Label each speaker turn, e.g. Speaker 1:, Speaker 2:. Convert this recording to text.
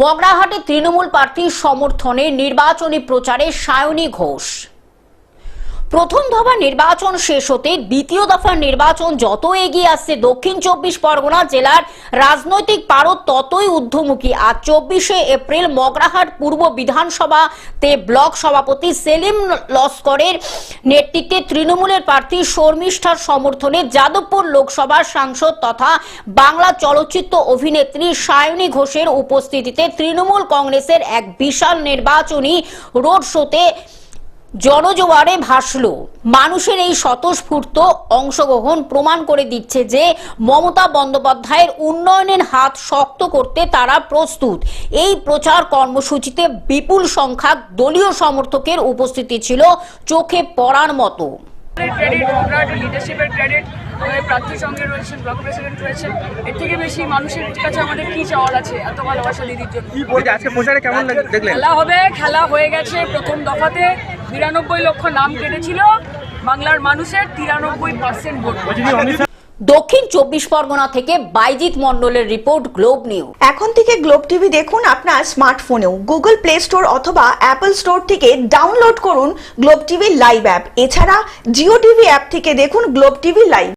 Speaker 1: মগরাহাটে তৃণমূল প্রার্থীর সমর্থনে নির্বাচনী প্রচারে সায়নী ঘোষ। প্রথম দফা নির্বাচন শেষ হতে দ্বিতীয় দফার নির্বাচন যত এগিয়ে আসছে দক্ষিণ ২৪ পরগনা জেলার রাজনৈতিক পারদ ততই ঊর্ধ্বমুখী। আজ ২৪শে এপ্রিল মগরাহাট পূর্ব বিধানসভাতে ব্লক সভাপতি সেলিম লস্করের নেতৃত্বে তৃণমূলের প্রার্থী শর্মিষ্ঠার সমর্থনে যাদবপুর লোকসভার সাংসদ তথা বাংলা চলচ্চিত্র অভিনেত্রী সায়নী ঘোষের উপস্থিতিতে তৃণমূল কংগ্রেসের এক বিশাল নির্বাচনী রোড শোতে জনজোয়ারে ভাসল। মানুষের এই স্বতঃস্ফূর্ত অংশগ্রহণ প্রমাণ করে দিচ্ছে যে মমতা বন্দ্যোপাধ্যায়ের উন্নয়নের হাত শক্ত করতে তারা প্রস্তুত। এই প্রচার কর্মসূচিতে বিপুল সংখ্যক দলীয় সমর্থকের উপস্থিতি ছিল চোখে পড়ার মতো।
Speaker 2: লিডারশিপের ক্রেডিট আমাদের প্রার্থীর সঙ্গে রয়েছেন, ব্লক প্রেসিডেন্ট রয়েছেন। এর থেকে বেশি মানুষের কাছে আমাদের কি চাওয়ার আছে এত ভালোবাসা দিদির জন্য।
Speaker 3: আজকে প্রচারে কেমন দেখলেন?
Speaker 2: খেলা হবে, খেলা হয়ে গেছে। প্রথম দফাতে ৯২ লক্ষ নাম কেটেছিল বাংলার মানুষের, ৯৩% ভোট।
Speaker 1: দক্ষিণ ২৪ পরগনা থেকে বাইজিৎ মণ্ডলের রিপোর্ট, গ্লোব নিউজ।
Speaker 4: এখন থেকে গ্লোব টিভি দেখুন আপনার স্মার্টফোনেও। গুগল প্লে স্টোর অথবা অ্যাপল স্টোর থেকে ডাউনলোড করুন গ্লোব টিভি লাইভ অ্যাপ। এছাড়া জিও টিভি অ্যাপ থেকে দেখুন গ্লোব টিভি লাইভ।